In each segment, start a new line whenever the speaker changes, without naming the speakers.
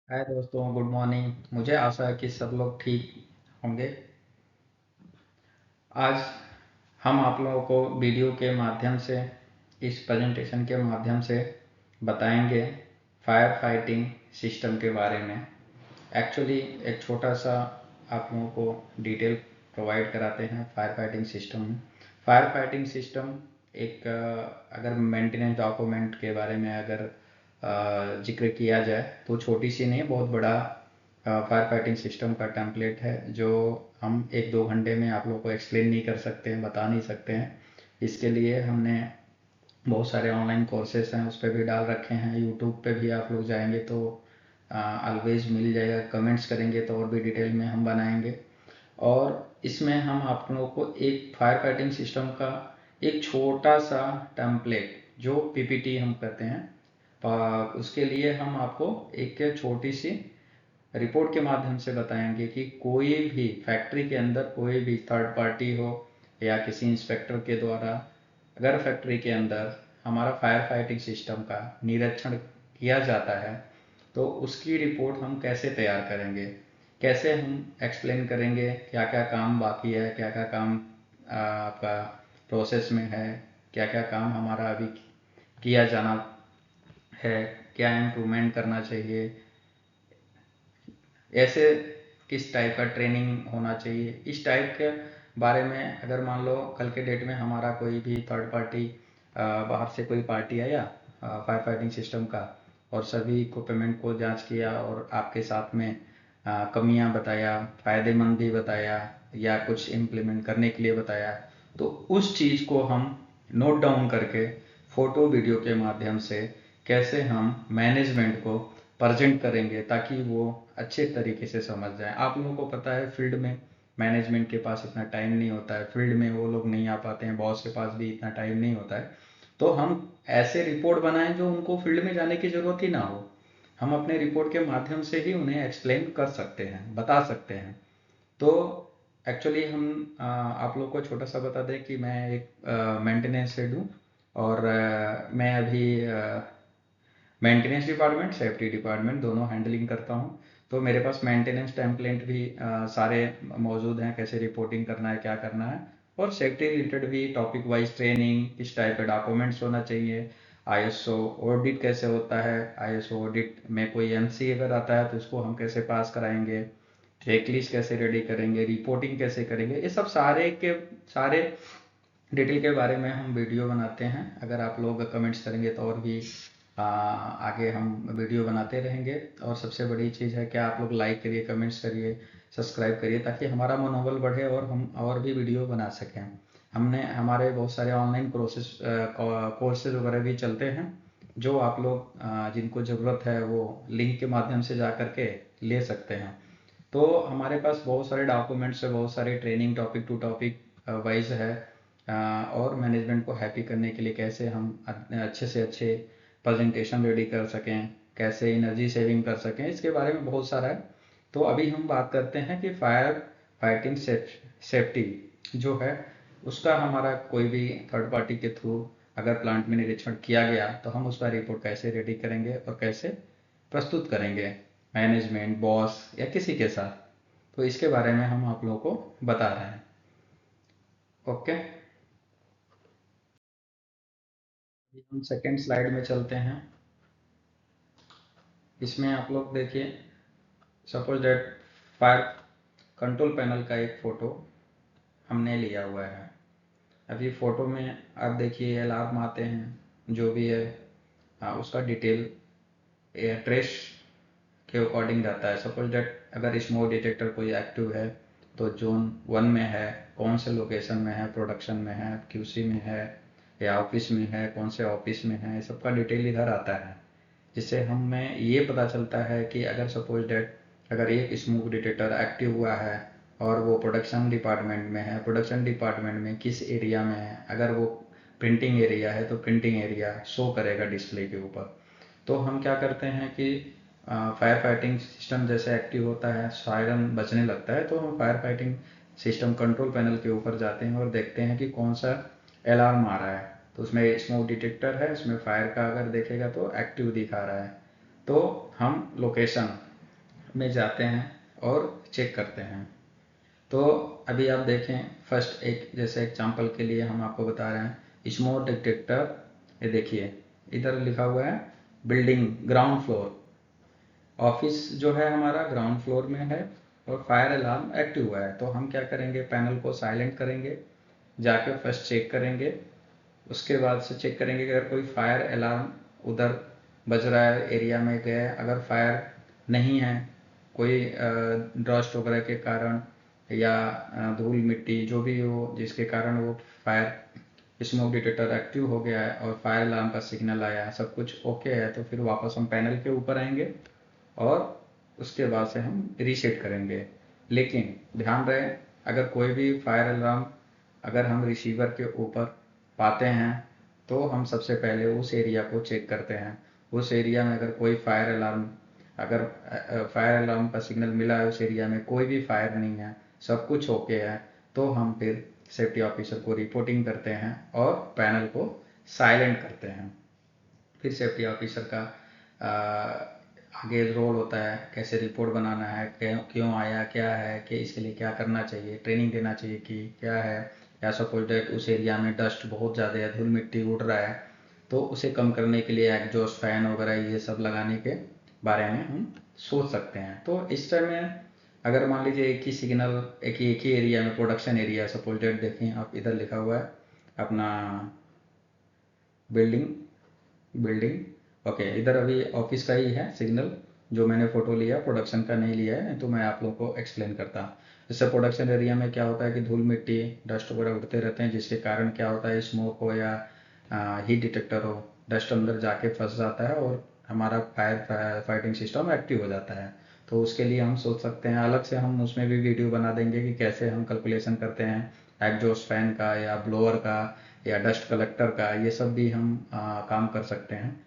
हाय दोस्तों, good morning. मुझे आशा है कि सब लोग ठीक होंगे। आज हम आप लोगों को वीडियो के माध्यम से, इस प्रेजेंटेशन के माध्यम से बताएंगे फायर फाइटिंग सिस्टम के बारे में। एक्चुअली एक छोटा सा आप लोगों को डिटेल प्रोवाइड कराते हैं फायर फाइटिंग सिस्टम में। फायर फाइटिंग सिस्टम एक अगर मेंटेनेंस डॉक्यूमेंट के बारे में अगर जिक्र किया जाए तो छोटी सी नहीं, बहुत बड़ा फायर फाइटिंग सिस्टम का टेम्पलेट है, जो हम एक दो घंटे में आप लोगों को एक्सप्लेन नहीं कर सकते हैं, बता नहीं सकते हैं। इसके लिए हमने बहुत सारे ऑनलाइन कोर्सेस हैं, उस पर भी डाल रखे हैं। यूट्यूब पे भी आप लोग जाएंगे तो ऑलवेज मिल जाएगा। कमेंट्स करेंगे तो और भी डिटेल में हम बनाएंगे। और इसमें हम आप लोगों को एक फायर फाइटिंग सिस्टम का एक छोटा सा टेम्पलेट, जो पीपीटी हम कहते हैं, उसके लिए हम आपको एक छोटी सी रिपोर्ट के माध्यम से बताएंगे कि कोई भी फैक्ट्री के अंदर कोई भी थर्ड पार्टी हो या किसी इंस्पेक्टर के द्वारा अगर फैक्ट्री के अंदर हमारा फायर फाइटिंग सिस्टम का निरीक्षण किया जाता है तो उसकी रिपोर्ट हम कैसे तैयार करेंगे, कैसे हम एक्सप्लेन करेंगे क्या क्या काम बाकी है, क्या क्या काम आपका प्रोसेस में है, क्या क्या काम हमारा अभी किया जाना है, क्या इम्प्रूवमेंट करना चाहिए, ऐसे किस टाइप का ट्रेनिंग होना चाहिए। इस टाइप के बारे में अगर मान लो कल के डेट में हमारा कोई भी थर्ड पार्टी बाहर से कोई पार्टी आया फायर फाइटिंग सिस्टम का और सभी इक्विपमेंट को जांच किया और आपके साथ में कमियां बताया, फ़ायदेमंद भी बताया या कुछ इम्प्लीमेंट करने के लिए बताया, तो उस चीज़ को हम नोट डाउन करके फ़ोटो वीडियो के माध्यम से कैसे हम मैनेजमेंट को प्रेजेंट करेंगे ताकि वो अच्छे तरीके से समझ जाए। आप लोगों को पता है फील्ड में मैनेजमेंट के पास इतना टाइम नहीं होता है, फील्ड में वो लोग नहीं आ पाते हैं, बॉस के पास भी इतना टाइम नहीं होता है। तो हम ऐसे रिपोर्ट बनाएं जो उनको फील्ड में जाने की ज़रूरत ही ना हो। हम अपने रिपोर्ट के माध्यम से ही उन्हें एक्सप्लेन कर सकते हैं, बता सकते हैं। तो एक्चुअली हम आप लोग को छोटा सा बता दें कि मैं एक मेंटेनेंस हेड हूँ और मैं अभी मेंटेनेंस डिपार्टमेंट, सेफ्टी डिपार्टमेंट दोनों हैंडलिंग करता हूँ। तो मेरे पास मेंटेनेंस टेम्पलेट भी सारे मौजूद हैं, कैसे रिपोर्टिंग करना है, क्या करना है। और सेफ्टी रिलेटेड भी टॉपिक वाइज ट्रेनिंग, किस टाइप के डॉक्यूमेंट्स होना चाहिए, आईएसओ ऑडिट कैसे होता है, आईएसओ ऑडिट में कोई एमसी अगर आता है तो उसको हम कैसे पास कराएंगे, चेकलिस्ट कैसे रेडी करेंगे, रिपोर्टिंग कैसे करेंगे, ये सब सारे के सारे डिटेल के बारे में हम वीडियो बनाते हैं। अगर आप लोग कमेंट्स करेंगे तो और भी आगे हम वीडियो बनाते रहेंगे। और सबसे बड़ी चीज़ है कि आप लोग लाइक करिए, कमेंट्स करिए, सब्सक्राइब करिए, ताकि हमारा मनोबल बढ़े और हम और भी वीडियो बना सकें। हमने हमारे बहुत सारे ऑनलाइन कोर्सेज वगैरह भी चलते हैं, जो आप लोग जिनको ज़रूरत है वो लिंक के माध्यम से जा कर के ले सकते हैं। तो हमारे पास बहुत सारे डॉक्यूमेंट्स है, बहुत सारे training topic to topic wise है। और मैनेजमेंट को हैप्पी करने के लिए कैसे हम अच्छे से अच्छे प्रेजेंटेशन रेडी कर सकें, कैसे एनर्जी सेविंग कर सकें, इसके बारे में बहुत सारा है। तो अभी हम बात करते हैं कि फायर फाइटिंग सेफ्टी जो है उसका हमारा कोई भी थर्ड पार्टी के थ्रू अगर प्लांट में निरीक्षण किया गया तो हम उसका रिपोर्ट कैसे रेडी करेंगे और कैसे प्रस्तुत करेंगे मैनेजमेंट, बॉस या किसी के साथ। तो इसके बारे में हम आप लोगों को बता रहे हैं। ओके, हम सेकेंड स्लाइड में चलते हैं। इसमें आप लोग देखिए, suppose that fire control panel का एक फ़ोटो हमने लिया हुआ है। अभी फ़ोटो में आप देखिए अलार्म आते हैं, जो भी है उसका डिटेल ट्रेस के अकॉर्डिंग रहता है। सपोज दैट अगर स्मोक डिटेक्टर कोई एक्टिव है तो जोन 1 में है, कौन से लोकेशन में है, प्रोडक्शन में है, क्यूसी में है या ऑफिस में है, कौन से ऑफिस में है, सबका डिटेल इधर आता है। जिससे हमें ये पता चलता है कि अगर सपोज डेट अगर एक स्मोक डिटेक्टर एक्टिव हुआ है और वो प्रोडक्शन डिपार्टमेंट में है, प्रोडक्शन डिपार्टमेंट में किस एरिया में है, अगर वो प्रिंटिंग एरिया है तो प्रिंटिंग एरिया शो करेगा डिस्प्ले के ऊपर। तो हम क्या करते हैं कि फायर फाइटिंग सिस्टम जैसे एक्टिव होता है, सायरन बजने लगता है, तो हम fire fighting system control panel के ऊपर जाते हैं और देखते हैं कि कौन सा अलार्म आ रहा है। तो उसमें स्मोक डिटेक्टर है, उसमें फायर का अगर देखेगा तो एक्टिव दिखा रहा है। तो हम लोकेशन में जाते हैं और चेक करते हैं। तो अभी आप देखें, फर्स्ट एक जैसे एग्जांपल के लिए हम आपको बता रहे हैं स्मोक डिटेक्टर। ये देखिए इधर लिखा हुआ है बिल्डिंग ग्राउंड फ्लोर, ऑफिस जो है हमारा ग्राउंड फ्लोर में है और फायर अलार्म एक्टिव हुआ है। तो हम क्या करेंगे, पैनल को साइलेंट करेंगे, जाके फर्स्ट चेक करेंगे। उसके बाद से चेक करेंगे कि अगर कोई फायर अलार्म उधर बज रहा है एरिया में गए, अगर फायर नहीं है कोई डस्ट वगैरह के कारण या धूल मिट्टी जो भी हो जिसके कारण वो फायर स्मोक डिटेक्टर एक्टिव हो गया है और फायर अलार्म का सिग्नल आया है, सब कुछ ओके है, तो फिर वापस हम पैनल के ऊपर आएंगे और उसके बाद से हम रीसेट करेंगे। लेकिन ध्यान रहे, अगर कोई भी फायर अलार्म अगर हम रिसीवर के ऊपर पाते हैं तो हम सबसे पहले उस एरिया को चेक करते हैं। उस एरिया में अगर कोई फायर अलार्म, अगर फायर अलार्म का सिग्नल मिला है, उस एरिया में कोई भी फायर नहीं है, सब कुछ ओके है, तो हम फिर सेफ्टी ऑफिसर को रिपोर्टिंग करते हैं और पैनल को साइलेंट करते हैं। फिर सेफ्टी ऑफिसर का आगे रोल होता है, कैसे रिपोर्ट बनाना है, क्यों आया, क्या है, कि इसके लिए क्या करना चाहिए, ट्रेनिंग देना चाहिए कि क्या है, या सपोज डेट उस एरिया में डस्ट बहुत ज़्यादा है, धूल मिट्टी उड़ रहा है, तो उसे कम करने के लिए एग्जॉस्ट फैन वगैरह ये सब लगाने के बारे में हम सोच सकते हैं। तो इस टाइम में अगर मान लीजिए एक ही सिग्नल एक ही एरिया में प्रोडक्शन एरिया है, सपोज डेट देखें आप इधर लिखा हुआ है अपना बिल्डिंग बिल्डिंग ओके, इधर अभी ऑफिस का ही है सिग्नल जो मैंने फोटो लिया, प्रोडक्शन का नहीं लिया है, तो मैं आप लोगों को एक्सप्लेन करता हूँ। जैसे प्रोडक्शन एरिया में क्या होता है कि धूल मिट्टी डस्ट वगैरह उड़ते रहते हैं, जिसके कारण क्या होता है स्मोक हो या हीट डिटेक्टर हो, डस्ट अंदर जाके फंस जाता है और हमारा फायर फाइटिंग सिस्टम एक्टिव हो जाता है। तो उसके लिए हम सोच सकते हैं, अलग से हम उसमें भी वीडियो बना देंगे कि कैसे हम कैलकुलेशन करते हैं एग्जॉस्ट फैन का या ब्लोअर का या डस्ट कलेक्टर का, ये सब भी हम काम कर सकते हैं।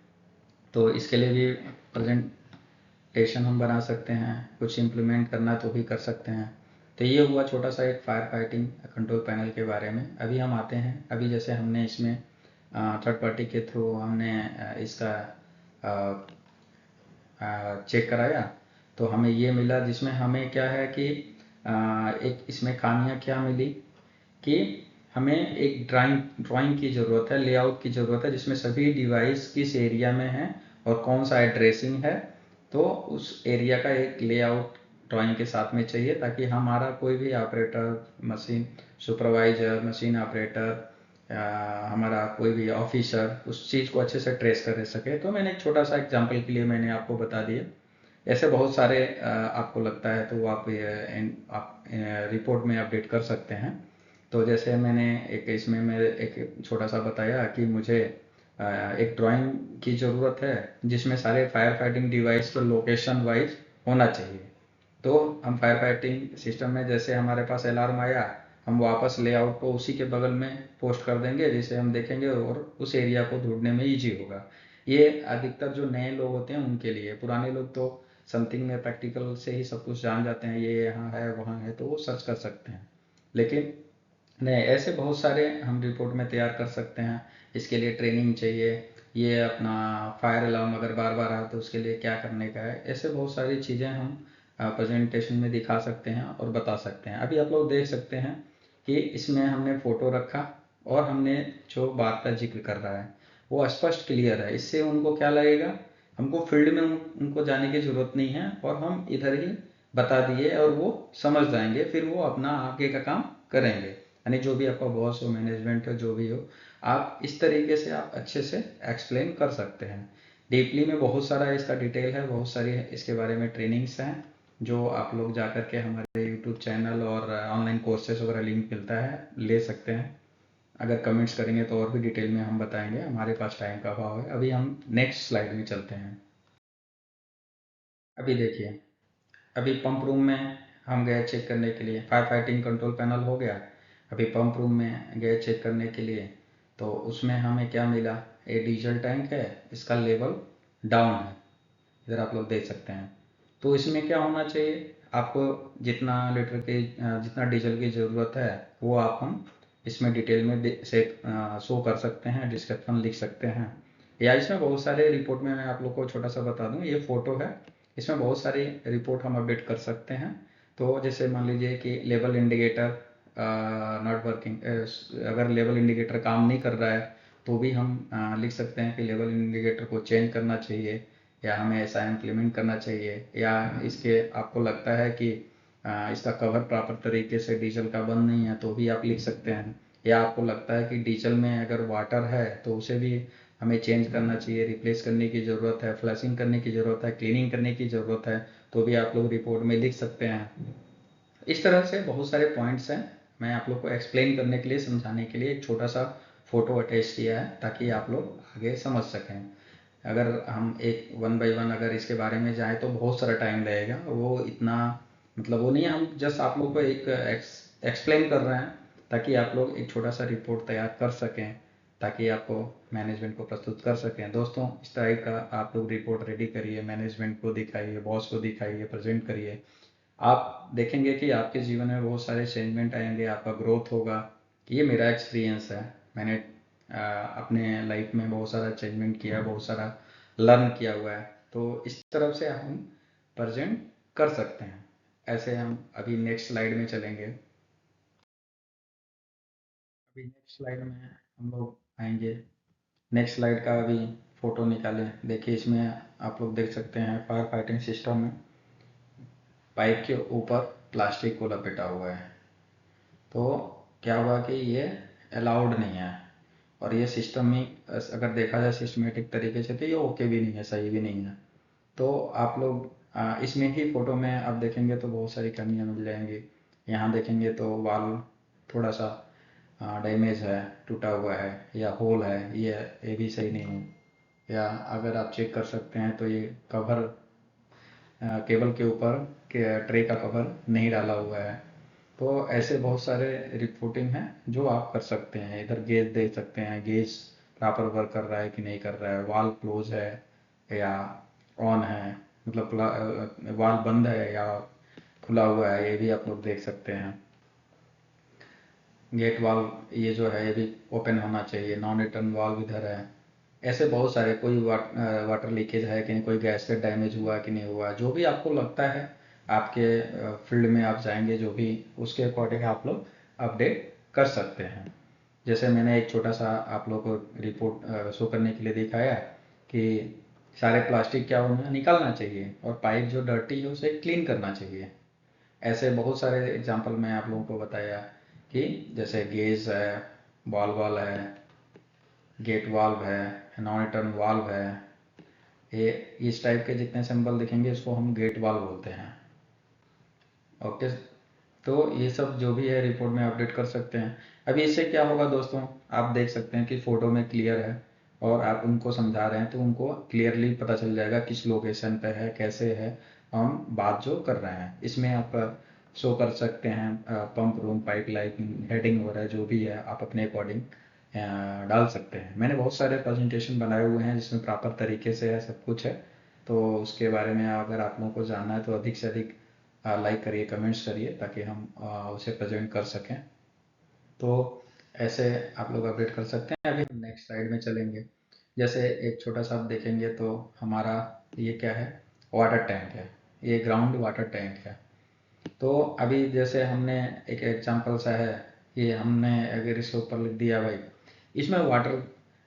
तो इसके लिए भी प्रेजेंटेशन हम बना सकते हैं, कुछ इम्प्लीमेंट करना तो भी कर सकते हैं। तो ये हुआ छोटा सा एक फायर फाइटिंग कंट्रोल पैनल के बारे में। अभी हम आते हैं, अभी जैसे हमने इसमें थर्ड पार्टी के थ्रू हमने इसका चेक कराया, तो हमें ये मिला, जिसमें हमें क्या है कि एक इसमें खामियां क्या मिली कि हमें एक ड्राइंग की ज़रूरत है, लेआउट की ज़रूरत है, जिसमें सभी डिवाइस किस एरिया में है और कौन सा एड्रेसिंग है। तो उस एरिया का एक लेआउट ड्राइंग के साथ में चाहिए, ताकि हमारा कोई भी operator, machine supervisor, machine operator, हमारा कोई भी ऑफिसर उस चीज़ को अच्छे से ट्रेस कर सके। तो मैंने एक छोटा सा एग्जाम्पल के लिए मैंने आपको बता दिया। ऐसे बहुत सारे आपको लगता है तो आप रिपोर्ट में अपडेट कर सकते हैं। तो जैसे मैंने एक इसमें मैं एक छोटा सा बताया कि मुझे एक ड्राइंग की ज़रूरत है जिसमें सारे फायर फाइटिंग डिवाइस को लोकेशन वाइज होना चाहिए। तो हम फायर फाइटिंग सिस्टम में जैसे हमारे पास अलार्म आया, हम वापस लेआउट को उसी के बगल में पोस्ट कर देंगे, जिसे हम देखेंगे और उस एरिया को ढूंढने में ईजी होगा। ये अधिकतर जो नए लोग होते हैं उनके लिए, पुराने लोग तो समथिंग में प्रैक्टिकल से ही सब कुछ जान जाते हैं, ये यहाँ है वहाँ है, तो वो सर्च कर सकते हैं। लेकिन नहीं, ऐसे बहुत सारे हम रिपोर्ट में तैयार कर सकते हैं। इसके लिए ट्रेनिंग चाहिए, ये अपना फायर अलार्म अगर बार बार आए तो उसके लिए क्या करने का है, ऐसे बहुत सारी चीज़ें हम प्रेजेंटेशन में दिखा सकते हैं और बता सकते हैं। अभी आप लोग देख सकते हैं कि इसमें हमने फ़ोटो रखा और हमने जो बात का जिक्र कर रहा है वो स्पष्ट क्लियर है। इससे उनको क्या लगेगा, हमको फील्ड में उनको जाने की ज़रूरत नहीं है और हम इधर ही बता दिए और वो समझ जाएंगे, फिर वो अपना आगे का काम करेंगे। यानी जो भी आपका बॉस हो, मैनेजमेंट हो, जो भी हो, आप इस तरीके से आप अच्छे से एक्सप्लेन कर सकते हैं। डीपली में बहुत सारा इसका डिटेल है, बहुत सारी इसके बारे में ट्रेनिंग्स हैं जो आप लोग जा कर के हमारे यूट्यूब चैनल और ऑनलाइन कोर्सेज वगैरह लिंक मिलता है, ले सकते हैं। अगर कमेंट्स करेंगे तो और भी डिटेल में हम बताएंगे, हमारे पास टाइम का अभाव है। अभी हम नेक्स्ट स्लाइड में चलते हैं। अभी देखिए, अभी पंप रूम में हम गए चेक करने के लिए, फायर फाइटिंग कंट्रोल पैनल हो गया। अभी पंप रूम में गए चेक करने के लिए, तो उसमें हमें क्या मिला, ये डीजल टैंक है, इसका लेवल डाउन है, इधर आप लोग देख सकते हैं। तो इसमें क्या होना चाहिए, आपको जितना लीटर की जितना डीजल की ज़रूरत है वो आप हम इसमें डिटेल में से शो कर सकते हैं, डिस्क्रिप्शन लिख सकते हैं। या इसमें बहुत सारे रिपोर्ट में मैं आप लोग को छोटा सा बता दूं, ये फोटो है, इसमें बहुत सारी रिपोर्ट हम अपडेट कर सकते हैं। तो जैसे मान लीजिए कि लेवल इंडिकेटर नॉट वर्किंग, अगर लेवल इंडिकेटर काम नहीं कर रहा है तो भी हम लिख सकते हैं कि लेवल इंडिकेटर को चेंज करना चाहिए, या हमें ऐसा इम्प्लीमेंट करना चाहिए, या इसके आपको लगता है कि इसका कवर प्रॉपर तरीके से डीजल का बंद नहीं है तो भी आप लिख सकते हैं, या आपको लगता है कि डीजल में अगर वाटर है तो उसे भी हमें चेंज करना चाहिए, रिप्लेस करने की ज़रूरत है, फ्लशिंग करने की ज़रूरत है, क्लीनिंग करने की ज़रूरत है, तो भी आप लोग रिपोर्ट में लिख सकते हैं। इस तरह से बहुत सारे पॉइंट्स हैं। मैं आप लोग को एक्सप्लेन करने के लिए, समझाने के लिए एक छोटा सा फोटो अटैच किया है ताकि आप लोग आगे समझ सकें। अगर हम एक वन बाय वन अगर इसके बारे में जाएँ तो बहुत सारा टाइम लगेगा, वो इतना मतलब वो नहीं है, हम जस्ट आप लोग को एक एक्सप्लेन कर रहे हैं ताकि आप लोग एक छोटा सा रिपोर्ट तैयार कर सकें, ताकि आपको मैनेजमेंट को प्रस्तुत कर सकें। दोस्तों, इस तरह का आप लोग रिपोर्ट रेडी करिए, मैनेजमेंट को दिखाइए, बॉस को दिखाइए, प्रेजेंट करिए। आप देखेंगे कि आपके जीवन में बहुत सारे चेंजमेंट आएंगे, आपका ग्रोथ होगा। ये मेरा एक्सपीरियंस है। मैंने अपने लाइफ में बहुत सारा चेंजमेंट किया है, बहुत सारा लर्न किया हुआ है। तो इस तरफ से हम प्रेजेंट कर सकते हैं। ऐसे हम अभी नेक्स्ट स्लाइड में चलेंगे। अभी नेक्स्ट स्लाइड में हम लोग आएंगे। नेक्स्ट स्लाइड का अभी फोटो निकालें। देखिए, इसमें आप लोग देख सकते हैं फायर फाइटिंग सिस्टम में पाइप के ऊपर प्लास्टिक को लपेटा हुआ है। तो क्या हुआ कि ये अलाउड नहीं है, और ये सिस्टम में अगर देखा जाए सिस्टमेटिक तरीके से तो ये ओके भी नहीं है, सही भी नहीं है। तो आप लोग इसमें ही फोटो में आप देखेंगे तो बहुत सारी कमियां मिल जाएंगी। यहाँ देखेंगे तो वाल थोड़ा सा डैमेज है, टूटा हुआ है, या होल है, ये भी सही नहीं है। या अगर आप चेक कर सकते हैं तो ये कवर केबल के ऊपर के ट्रे का कवर नहीं डाला हुआ है। तो ऐसे बहुत सारे रिपोर्टिंग हैं जो आप कर सकते हैं। इधर गेज देख सकते हैं, गेज प्रॉपर वर्क कर रहा है कि नहीं कर रहा है, वाल्व क्लोज है या ऑन है, मतलब वाल्व बंद है या खुला हुआ है, ये भी आप लोग देख सकते हैं। गेट वाल्व ये जो है ये भी ओपन होना चाहिए, नॉन रिटर्न वाल्व इधर है। ऐसे बहुत सारे, कोई वाटर लीकेज है कि नहीं, कोई गैसकेट डैमेज हुआ कि नहीं हुआ, जो भी आपको लगता है आपके फील्ड में आप जाएंगे जो भी, उसके अकॉर्डिंग आप लोग अपडेट कर सकते हैं। जैसे मैंने एक छोटा सा आप लोग को रिपोर्ट शो करने के लिए दिखाया कि सारे प्लास्टिक क्या होना निकालना चाहिए, और पाइप जो डर्टी है उसे क्लीन करना चाहिए। ऐसे बहुत सारे एग्जांपल मैं आप लोगों को बताया कि जैसे गेज है, बॉल वॉल है, गेट वाल्व है, नॉन रिटर्न वाल्व है, ये इस टाइप के जितने सिंबल दिखेंगे इसको हम गेट वाल्व बोलते हैं। ओके, तो ये सब जो भी है रिपोर्ट में अपडेट कर सकते हैं। अभी इससे क्या होगा दोस्तों, आप देख सकते हैं कि फोटो में क्लियर है, और आप उनको समझा रहे हैं तो उनको क्लियरली पता चल जाएगा किस लोकेशन पे है, कैसे है, हम बात जो कर रहे हैं। इसमें आप शो कर सकते हैं pump room, pipe line, heading वगैरह जो भी है आप अपने अकॉर्डिंग डाल सकते हैं। मैंने बहुत सारे प्रेजेंटेशन बनाए हुए हैं जिसमें प्रॉपर तरीके से है, सब कुछ है। तो उसके बारे में अगर आप लोगों को जानना है तो अधिक से अधिक लाइक करिए, कमेंट्स करिए, ताकि हम उसे प्रेजेंट कर सकें। तो ऐसे आप लोग अपडेट कर सकते हैं। अभी हम नेक्स्ट स्लाइड में चलेंगे। जैसे एक छोटा सा आप देखेंगे तो हमारा ये क्या है, वाटर टैंक है, ये ग्राउंड वाटर टैंक है। तो अभी जैसे हमने एक एग्जांपल सा है, ये हमने अगर इसके ऊपर लिख दिया भाई, इसमें वाटर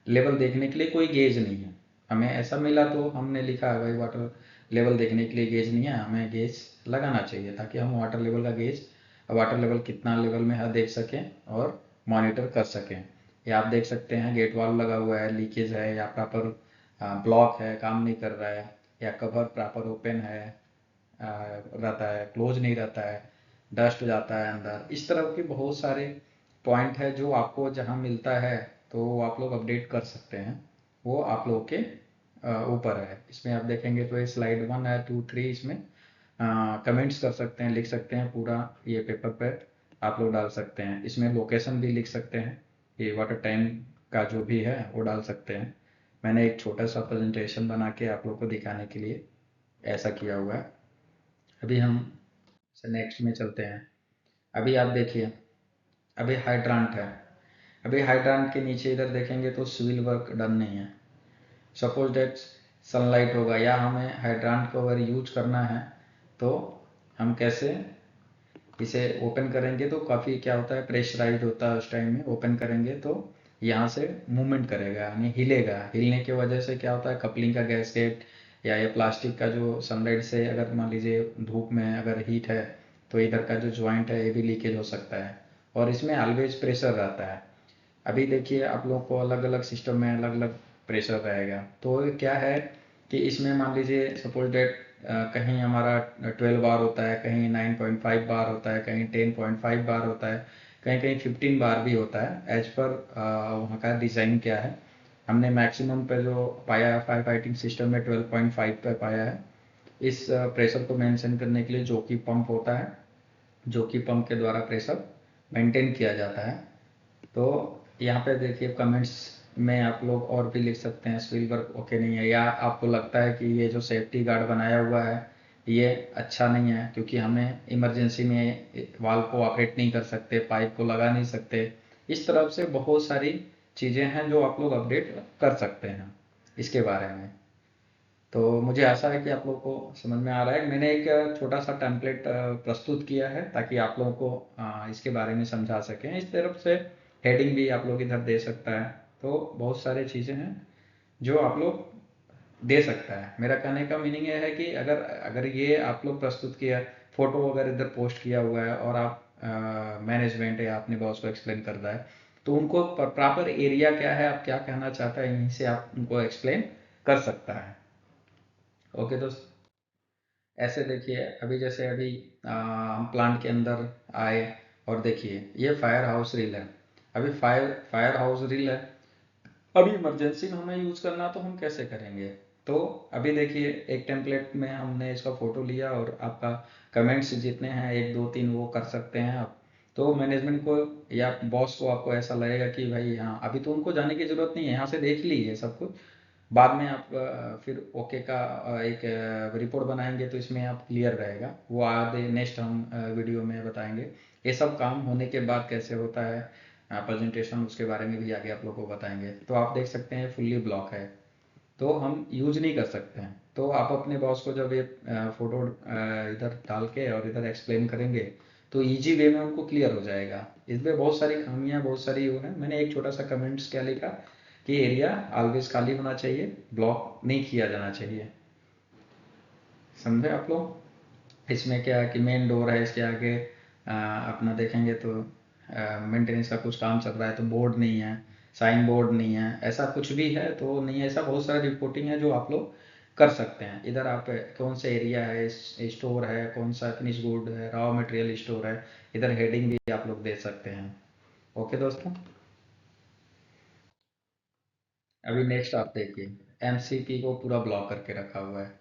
लेवल देखने के लिए कोई गेज नहीं है, हमें ऐसा मिला तो हमने लिखा है भाई वाटर लेवल देखने के लिए गेज नहीं है, हमें गेज लगाना चाहिए ताकि हम वाटर लेवल का गेज, वाटर लेवल कितना लेवल में है देख सकें और मॉनिटर कर सकें। या आप देख सकते हैं गेट वाल्व लगा हुआ है, लीकेज है, या प्रॉपर ब्लॉक है, काम नहीं कर रहा है, या कवर प्रॉपर ओपन है रहता है, क्लोज नहीं रहता है, डस्ट जाता है अंदर। इस तरह के बहुत सारे पॉइंट है जो आपको जहाँ मिलता है तो वो आप लोग अपडेट कर सकते हैं। वो आप लोग के ऊपर है। इसमें आप देखेंगे तो ये स्लाइड 1 है, 2, 3, इसमें कमेंट्स कर सकते हैं, लिख सकते हैं, पूरा ये पेपर पे आप लोग डाल सकते हैं। इसमें लोकेशन भी लिख सकते हैं, ये वाटर टैंक का जो भी है वो डाल सकते हैं। मैंने एक छोटा सा प्रेजेंटेशन बना के आप लोग को दिखाने के लिए ऐसा किया हुआ है। अभी हम नेक्स्ट में चलते हैं। अभी आप देखिए, अभी हाइड्रांट है। अभी हाइड्रांट के नीचे इधर देखेंगे तो सिविल वर्क डन नहीं है। सपोज दैट सनलाइट होगा या हमें हाइड्रांट को अगर यूज करना है तो हम कैसे इसे ओपन करेंगे, तो काफ़ी क्या होता है प्रेशराइज होता है उस टाइम में। ओपन करेंगे तो यहाँ से मूवमेंट करेगा यानी हिलेगा। हिलने की वजह से क्या होता है कपलिंग का गैसकेट या ये प्लास्टिक का जो सनलाइट से अगर मान लीजिए धूप में अगर हीट है तो इधर का जो जॉइंट है ये भी लीकेज हो सकता है और इसमें ऑलवेज प्रेशर रहता है। अभी देखिए आप लोग को अलग अलग सिस्टम में अलग अलग प्रेशर रहेगा। तो क्या है कि इसमें मान लीजिए सपोज डेट कहीं हमारा 12 बार होता है, कहीं 9.5 बार होता है, कहीं 10.5 बार होता है, कहीं कहीं 15 बार भी होता है। एज पर वहाँ का डिज़ाइन क्या है। हमने मैक्सिमम पे जो पाया है फायर फाइटिंग सिस्टम में 12.5 पे पाया है। इस प्रेशर को मेंटेन करने के लिए जो कि पंप होता है, जो कि पंप के द्वारा प्रेशर मेंटेन किया जाता है। तो यहाँ पे देखिए कमेंट्स में आप लोग और भी लिख सकते हैं स्विल वर्क ओके नहीं है, या आपको लगता है कि ये जो सेफ्टी गार्ड बनाया हुआ है ये अच्छा नहीं है क्योंकि हमें इमरजेंसी में वाल्व को ऑपरेट नहीं कर सकते, पाइप को लगा नहीं सकते। इस तरफ से बहुत सारी चीज़ें हैं जो आप लोग अपडेट कर सकते हैं इसके बारे में। तो मुझे आशा है कि आप लोगों को समझ में आ रहा है। मैंने एक छोटा सा टेम्पलेट प्रस्तुत किया है ताकि आप लोगों को इसके बारे में समझा सकें। इस तरफ से हेडिंग भी आप लोग इधर दे सकता है। तो बहुत सारी चीज़ें हैं जो आप लोग दे सकता है। मेरा कहने का मीनिंग ये है कि अगर अगर ये आप लोग प्रस्तुत किया, फोटो अगर इधर पोस्ट किया हुआ है और आप मैनेजमेंट या अपने बॉस को एक्सप्लेन कर रहा है तो उनको प्रॉपर एरिया क्या है, आप क्या कहना चाहता है, यहीं से आप उनको एक्सप्लेन कर सकता है। ओके दोस्त, ऐसे देखिए अभी जैसे अभी हम प्लांट के अंदर आए और देखिए ये फायर हाउस रील है। अभी फायर फायर हाउस रील है। अभी इमरजेंसी में हमें यूज करना तो हम कैसे करेंगे। तो अभी देखिए एक टेम्पलेट में हमने इसका फोटो लिया और आपका कमेंट्स जितने हैं 1 2 3 वो कर सकते हैं आप। तो मैनेजमेंट को या बॉस को आपको ऐसा लगेगा कि भाई हाँ अभी तो उनको जाने की जरूरत नहीं है, यहाँ से देख ली है सब कुछ। बाद में आप फिर ओके का एक रिपोर्ट बनाएंगे तो इसमें आप क्लियर रहेगा। वो आगे नेक्स्ट हम वीडियो में बताएंगे। ये सब काम होने के बाद कैसे होता है प्रेजेंटेशन, उसके बारे में भी आगे आप लोग को बताएंगे। तो आप देख सकते हैं फुल्ली ब्लॉक है तो हम यूज नहीं कर सकते हैं। तो आप अपने बॉस को जब ये फोटो इधर डाल के और इधर एक्सप्लेन करेंगे तो इजी वे में उनको क्लियर हो जाएगा। इसमें बहुत सारी खामियां बहुत सारी वो है। मैंने एक छोटा सा कमेंट्स क्या लिखा कि एरिया ऑलवेज खाली होना चाहिए, ब्लॉक नहीं किया जाना चाहिए। समझे आप लोग। इसमें क्या है कि मेन डोर है, इसके आगे अपना देखेंगे तो मेंटेनेंस का कुछ काम चल रहा है तो बोर्ड नहीं है, साइन बोर्ड नहीं है, ऐसा कुछ भी है तो नहीं है। ऐसा बहुत सारा रिपोर्टिंग है जो आप लोग कर सकते हैं। इधर आप कौन सा एरिया है, स्टोर है, कौन सा फिनिश गुड है, रॉ मटेरियल स्टोर है, इधर हेडिंग भी आप लोग दे सकते हैं। ओके दोस्तों, अभी नेक्स्ट आप देखिए एमसीपी को पूरा ब्लॉक करके रखा हुआ है।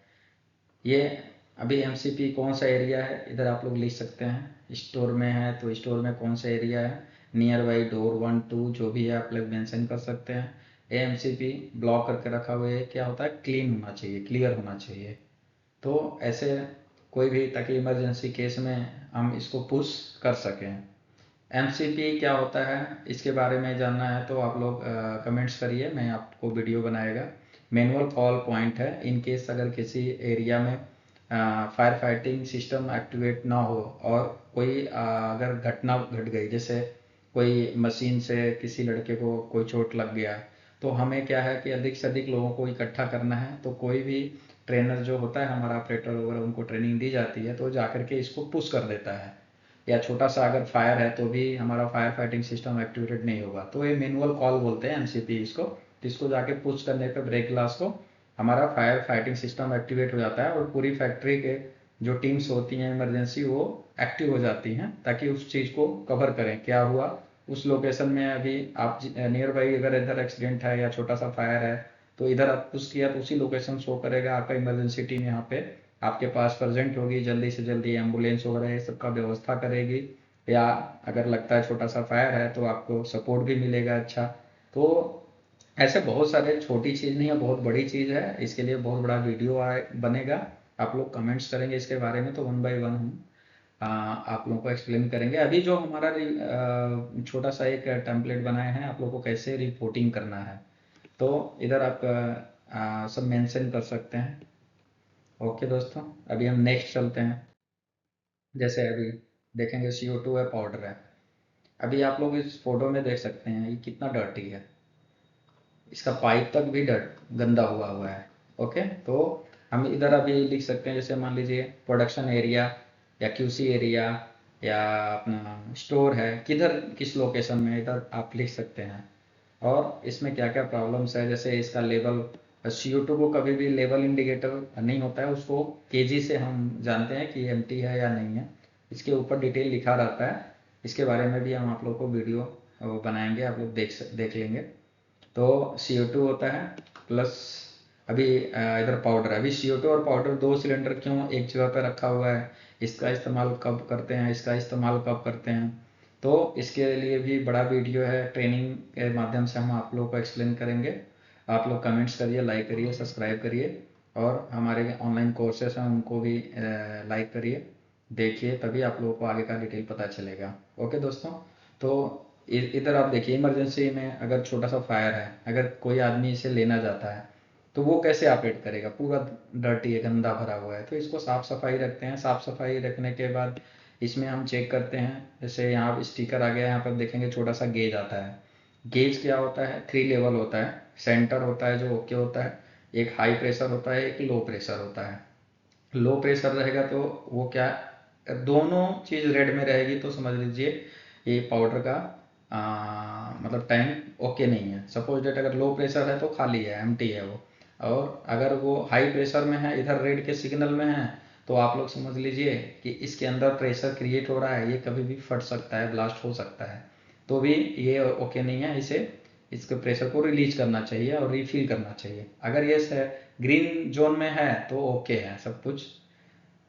ये अभी एमसीपी कौन सा एरिया है इधर आप लोग लिख सकते हैं। स्टोर में है तो स्टोर में कौन सा एरिया है, नियर बाई डोर 1 2 जो भी है आप लोग मेंशन कर सकते हैं। एमसीपी ब्लॉक करके रखा हुआ है, क्या होता है क्लीन होना चाहिए, क्लियर होना चाहिए। तो ऐसे कोई भी ताकि इमरजेंसी केस में हम इसको पुश कर सकें। एमसीपी क्या होता है इसके बारे में जानना है तो आप लोग कमेंट्स करिए, मैं आपको वीडियो बनाएगा। मैनुअल कॉल पॉइंट है इन केस अगर किसी एरिया में फायर फाइटिंग सिस्टम एक्टिवेट ना हो और कोई अगर घटना घट गई, जैसे कोई मशीन से किसी लड़के को कोई चोट लग गया, तो हमें क्या है कि अधिक से अधिक लोगों को इकट्ठा करना है। तो कोई भी ट्रेनर जो होता है हमारा ऑपरेटर वगैरह उनको ट्रेनिंग दी जाती है तो जाकर के इसको पुश कर देता है। या छोटा सा अगर फायर है तो भी हमारा फायर फाइटिंग सिस्टम एक्टिवेटेड नहीं होगा। तो ये मैनुअल कॉल बोलते हैं एमसीपी इसको, जिसको जाके पुश करने पे ब्रेक ग्लास को हमारा फायर फाइटिंग सिस्टम एक्टिवेट हो जाता है और पूरी फैक्ट्री के जो टीम्स होती हैं इमरजेंसी वो एक्टिव हो जाती हैं ताकि उस चीज़ को कवर करें क्या हुआ उस लोकेशन में। अभी आप नियर बाई अगर इधर एक्सीडेंट है या छोटा सा फायर है तो इधर आप पुश किया तो उसी लोकेशन शो करेगा, आपका इमरजेंसी टीम यहाँ पे आपके पास प्रेजेंट होगी, जल्दी से जल्दी एम्बुलेंस वगैरह ये सब का व्यवस्था करेगी। या अगर लगता है छोटा सा फायर है तो आपको सपोर्ट भी मिलेगा अच्छा। तो ऐसे बहुत सारे, छोटी चीज़ नहीं है बहुत बड़ी चीज़ है। इसके लिए बहुत बड़ा वीडियो बनेगा। आप लोग कमेंट्स करेंगे इसके बारे में तो वन बाय वन हम आप लोगों को एक्सप्लेन करेंगे। अभी जो हमारा छोटा सा एक टेम्पलेट बनाए हैं आप लोगों को कैसे रिपोर्टिंग करना है। तो इधर आप सब मेंशन कर सकते हैं। ओके दोस्तों, अभी हम नेक्स्ट चलते हैं। जैसे अभी देखेंगे CO2 है, पाउडर है। अभी आप लोग इस फोटो में देख सकते हैं ये कितना डर्टी है, इसका पाइप तक भी गंदा हुआ हुआ है। ओके, तो हम इधर अभी लिख सकते हैं, जैसे मान लीजिए प्रोडक्शन एरिया या QC एरिया या अपना स्टोर है, किधर किस लोकेशन में, इधर आप लिख सकते हैं। और इसमें क्या क्या प्रॉब्लम्स है, जैसे इसका लेवल, CO2 को कभी भी लेवल इंडिकेटर नहीं होता है, उसको केजी से हम जानते हैं कि एम्प्टी है या नहीं है। इसके ऊपर डिटेल लिखा रहता है, इसके बारे में भी हम आप लोग को वीडियो बनाएंगे, आप लोग देख लेंगे। तो CO2 होता है प्लस, अभी इधर पाउडर है। अभी CO2 और पाउडर, दो सिलेंडर क्यों एक जगह पर रखा हुआ है, इसका इस्तेमाल कब करते हैं, इसका इस्तेमाल कब करते हैं, तो इसके लिए भी बड़ा वीडियो है, ट्रेनिंग के माध्यम से हम आप लोगों को एक्सप्लेन करेंगे। आप लोग कमेंट्स करिए, लाइक करिए, सब्सक्राइब करिए, और हमारे ऑनलाइन कोर्सेस हैं उनको भी लाइक करिए, देखिए, तभी आप लोगों को आगे का डिटेल पता चलेगा। ओके दोस्तों, तो इधर आप देखिए, इमरजेंसी में अगर छोटा सा फायर है, अगर कोई आदमी इसे लेना जाता है तो वो कैसे ऑपरेट करेगा, पूरा डर्टी है, गंदा भरा हुआ है। तो इसको साफ सफाई रखते हैं। साफ सफाई रखने के बाद इसमें हम चेक करते हैं, जैसे यहाँ स्टिकर आ गया, यहाँ पर देखेंगे छोटा सा गेज आता है। गेज क्या होता है, 3 लेवल होता है। सेंटर होता है जो ओके होता है, एक हाई प्रेशर होता है, एक लो प्रेशर होता है। लो प्रेशर रहेगा तो वो क्या, दोनों चीज़ रेड में रहेगी तो समझ लीजिए ये पाउडर का मतलब टैंक ओके नहीं है। सपोज डेट अगर लो प्रेशर है तो खाली है, एम्प्टी है वो। और अगर वो हाई प्रेशर में है, इधर रेड के सिग्नल में है, तो आप लोग समझ लीजिए कि इसके अंदर प्रेशर क्रिएट हो रहा है, ये कभी भी फट सकता है, ब्लास्ट हो सकता है, तो भी ये ओके नहीं है। इसके प्रेशर को रिलीज करना चाहिए और रिफिल करना चाहिए। अगर ये ग्रीन जोन में है तो ओके है सब कुछ।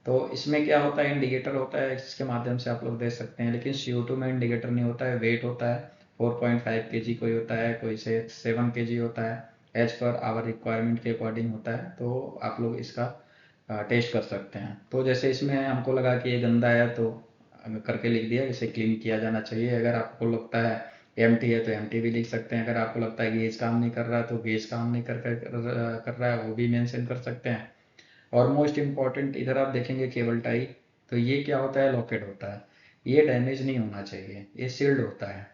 तो इसमें क्या होता है, इंडिकेटर होता है, इसके माध्यम से आप लोग देख सकते हैं। लेकिन CO2 में इंडिकेटर नहीं होता है, वेट होता है। 4.5 kg कोई होता है, कोई से 7 kg होता है, एज पर आवर रिक्वायरमेंट के अकॉर्डिंग होता है। तो आप लोग इसका टेस्ट कर सकते हैं। तो जैसे इसमें हमको लगा कि ये गंदा है तो करके लिख दिया, जैसे क्लीन किया जाना चाहिए। अगर आपको लगता है एम्प्टी है तो एम्प्टी भी लिख सकते हैं। अगर आपको लगता है गेज काम नहीं कर रहा है तो गेज काम नहीं कर रहा है, वो भी मेंशन कर सकते हैं। और मोस्ट इम्पॉर्टेंट, इधर आप देखेंगे केबल टाई, तो ये क्या होता है, लॉकेट होता है। ये डैमेज नहीं होना चाहिए, ये सील्ड होता है।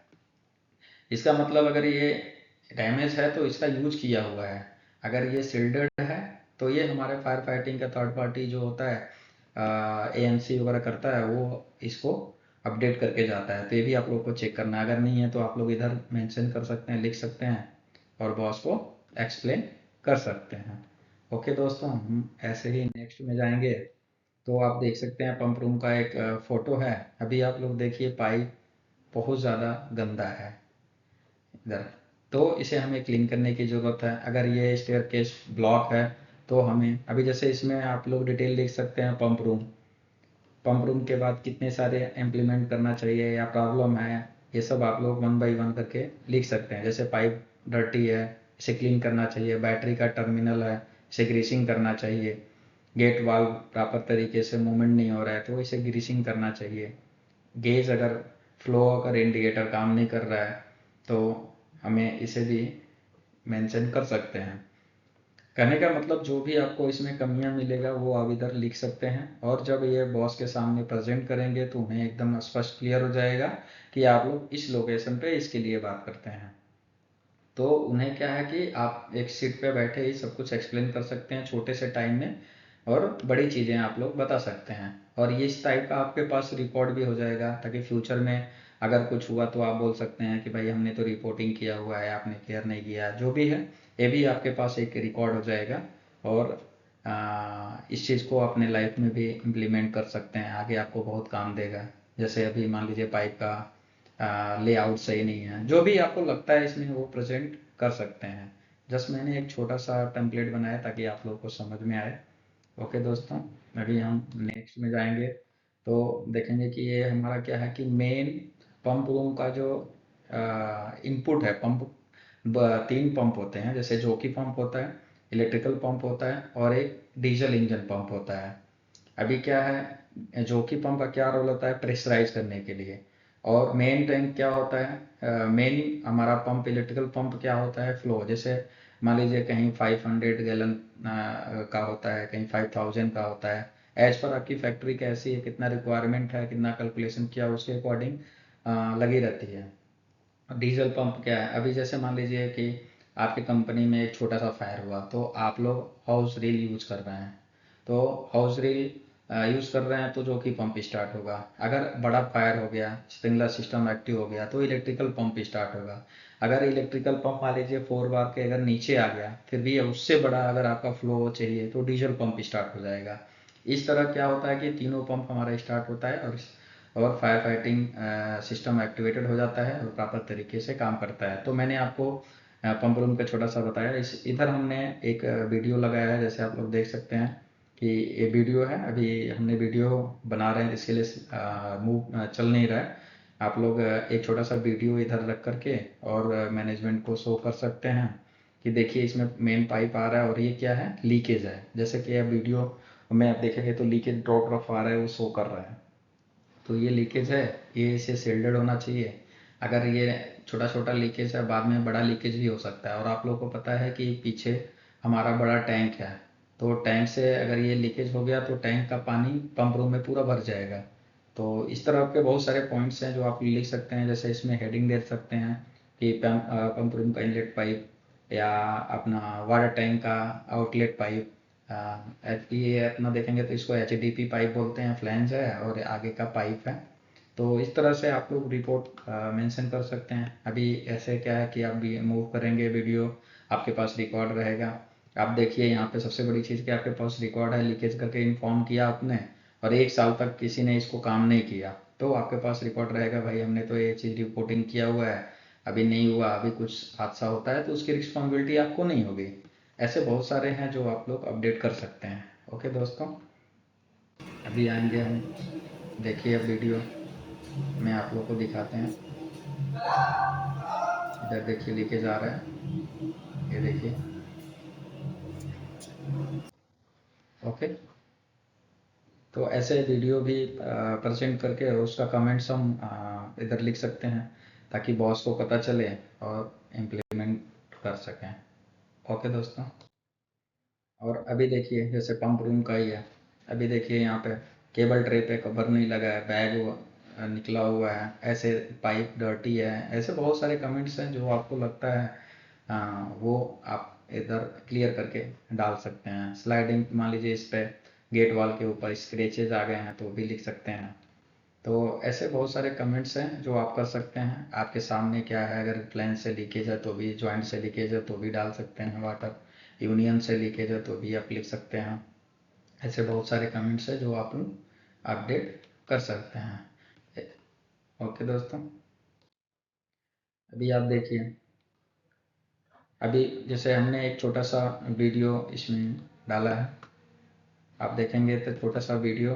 इसका मतलब अगर ये डैमेज है तो इसका यूज किया हुआ है। अगर ये सील्डेड है तो ये हमारे फायर फाइटिंग का थर्ड पार्टी जो होता है, ANC वगैरह करता है, वो इसको अपडेट करके जाता है। तो ये भी आप लोग को चेक करना है। अगर नहीं है तो आप लोग इधर मेंशन कर सकते हैं, लिख सकते हैं, और बॉस को एक्सप्लेन कर सकते हैं। ओके दोस्तों, हम ऐसे ही नेक्स्ट में जाएंगे। तो आप देख सकते हैं पंप रूम का एक फोटो है। अभी आप लोग देखिए, पाइप बहुत ज़्यादा गंदा है इधर, तो इसे हमें क्लीन करने की ज़रूरत है। अगर ये स्टेयरकेस ब्लॉक है तो हमें, अभी जैसे इसमें आप लोग डिटेल लिख सकते हैं, पंप रूम के बाद कितने सारे इम्प्लीमेंट करना चाहिए या प्रॉब्लम है, ये सब आप लोग 1 बाई 1 करके लिख सकते हैं। जैसे पाइप डर्टी है, इसे क्लीन करना चाहिए। बैटरी का टर्मिनल है, इसे ग्रीसिंग करना चाहिए। गेट वाल्व प्रॉपर तरीके से मूवमेंट नहीं हो रहा है तो इसे ग्रीसिंग करना चाहिए। गेज अगर फ्लो, अगर इंडिकेटर काम नहीं कर रहा है तो हमें इसे भी मेंशन कर सकते हैं। कहने का मतलब, जो भी आपको इसमें कमियां मिलेगा वो आप इधर लिख सकते हैं, और जब ये बॉस के सामने प्रेजेंट करेंगे तो उन्हें एकदम स्पष्ट क्लियर हो जाएगा कि आप लोग इस लोकेशन पे इसके लिए बात करते हैं। तो उन्हें क्या है कि आप एक सीट पे बैठे ही सब कुछ एक्सप्लेन कर सकते हैं छोटे से टाइम में, और बड़ी चीज़ें आप लोग बता सकते हैं। और ये इस टाइप का आपके पास रिकॉर्ड भी हो जाएगा, ताकि फ्यूचर में अगर कुछ हुआ तो आप बोल सकते हैं कि भाई हमने तो रिपोर्टिंग किया हुआ है, आपने केयर नहीं किया, जो भी है ये भी आपके पास एक रिकॉर्ड हो जाएगा। और इस चीज़ को अपने लाइफ में भी इम्प्लीमेंट कर सकते हैं, आगे आपको बहुत काम देगा। जैसे अभी मान लीजिए पाइप का लेआउट सही नहीं है, जो भी आपको लगता है इसमें वो प्रेजेंट कर सकते हैं। जस्ट मैंने एक छोटा सा टेम्पलेट बनाया ताकि आप लोग को समझ में आए। ओके दोस्तों, अभी हम नेक्स्ट में जाएंगे तो देखेंगे कि ये हमारा क्या है कि मेन पंप रूम का जो इनपुट है, 3 पंप होते हैं। जैसे जॉकी पंप होता है, इलेक्ट्रिकल पंप होता है, और एक डीजल इंजन पंप होता है। अभी क्या है, जॉकी पंप का क्या रोल होता है, प्रेशराइज करने के लिए। और मेन टैंक क्या होता है, मेन हमारा पंप, इलेक्ट्रिकल पंप क्या होता है, फ्लो। जैसे मान लीजिए कहीं 500 गैलन का होता है, कहीं 5000 का होता है। एज पर आपकी फैक्ट्री कैसी है, कितना रिक्वायरमेंट है, कितना कैलकुलेशन किया, उसके अकॉर्डिंग लगी रहती है। डीजल पंप क्या है, अभी जैसे मान लीजिए कि आपकी कंपनी में एक छोटा सा फायर हुआ, तो आप लोग हाउस रील यूज कर रहे हैं। तो हाउस रील यूज कर रहे हैं तो जो कि पंप स्टार्ट होगा। अगर बड़ा फायर हो गया, स्प्रिंकलर सिस्टम एक्टिव हो गया, तो इलेक्ट्रिकल पंप स्टार्ट होगा। अगर इलेक्ट्रिकल पंप मान लीजिए 4 बार के अगर नीचे आ गया, फिर भी उससे बड़ा अगर आपका फ्लो चाहिए, तो डीजल पंप स्टार्ट हो जाएगा। इस तरह क्या होता है कि तीनों पंप हमारा स्टार्ट होता है, और फायर फाइटिंग सिस्टम एक्टिवेटेड हो जाता है और प्रॉपर तरीके से काम करता है। तो मैंने आपको पंप रूम का छोटा सा बताया। इस इधर हमने एक वीडियो लगाया है, जैसे आप लोग देख सकते हैं कि ये वीडियो है। अभी हमने वीडियो बना रहे हैं, इसके लिए मूव चल नहीं रहा है। आप लोग एक छोटा सा वीडियो इधर रख करके और मैनेजमेंट को शो कर सकते हैं कि देखिए इसमें मेन पाइप आ रहा है और ये क्या है, लीकेज है। जैसे कि अब वीडियो में आप देखेंगे तो लीकेज ड्रॉप ड्रॉप आ रहा है, वो शो कर रहा है। तो ये लीकेज है, ये इसे सील्डेड होना चाहिए। अगर ये छोटा छोटा लीकेज है, बाद में बड़ा लीकेज भी हो सकता है। और आप लोगों को पता है कि पीछे हमारा बड़ा टैंक है, तो टैंक से अगर ये लीकेज हो गया तो टैंक का पानी पंप रूम में पूरा भर जाएगा। तो इस तरह के बहुत सारे पॉइंट्स हैं जो आप लिख सकते हैं। जैसे इसमें हेडिंग दे सकते हैं कि पंप रूम का इनलेट पाइप, या अपना वाटर टैंक का आउटलेट पाइप। ये अपना देखेंगे तो इसको HDP पाइप बोलते हैं, फ्लैंज है और आगे का पाइप है। तो इस तरह से आप लोग रिपोर्ट मेंशन कर सकते हैं। अभी ऐसे क्या है कि आप भी मूव करेंगे वीडियो, आपके पास रिकॉर्ड रहेगा। आप देखिए यहाँ पे सबसे बड़ी चीज़ कि आपके पास रिकॉर्ड है, लीकेज करके इन्फॉर्म किया आपने, और 1 साल तक किसी ने इसको काम नहीं किया, तो आपके पास रिकॉर्ड रहेगा, भाई हमने तो ये चीज़ रिपोर्टिंग किया हुआ है, अभी नहीं हुआ, अभी कुछ हादसा होता है तो उसकी रिस्पॉन्सिबिलिटी आपको नहीं होगी। ऐसे बहुत सारे हैं जो आप लोग अपडेट कर सकते हैं। ओके दोस्तों, अभी आएंगे हम, देखिए अब वीडियो में आप लोग को दिखाते हैं। इधर देखिए लीकेज आ रहा है, ये देखिए। ओके, तो ऐसे वीडियो भी प्रेजेंट करके उसका कमेंट्स हम इधर लिख सकते हैं, ताकि बॉस को पता चले और इम्प्लीमेंट कर सकें। ओके दोस्तों, और अभी देखिए जैसे पंप रूम का ही है। अभी देखिए यहाँ पे केबल ट्रे पे कवर नहीं लगा है, बैग निकला हुआ है, ऐसे पाइप डर्टी है। ऐसे बहुत सारे कमेंट्स हैं जो आपको लगता है वो आप इधर क्लियर करके डाल सकते हैं। स्लाइडिंग मान लीजिए इस पे गेट वॉल के ऊपर स्क्रैचेज आ गए हैं, तो भी लिख सकते हैं। तो ऐसे बहुत सारे कमेंट्स हैं जो आप कर सकते हैं। आपके सामने क्या है, अगर प्लेन से लीकेज है तो भी, जॉइंट से लीकेज है तो भी डाल सकते हैं, वाटर यूनियन से लीकेज है तो भी आप लिख सकते हैं। ऐसे बहुत सारे कमेंट्स हैं जो आप लोग अपडेट कर सकते हैं। ओके दोस्तों, अभी आप देखिए, अभी जैसे हमने एक छोटा सा वीडियो इसमें डाला है, आप देखेंगे तो छोटा सा वीडियो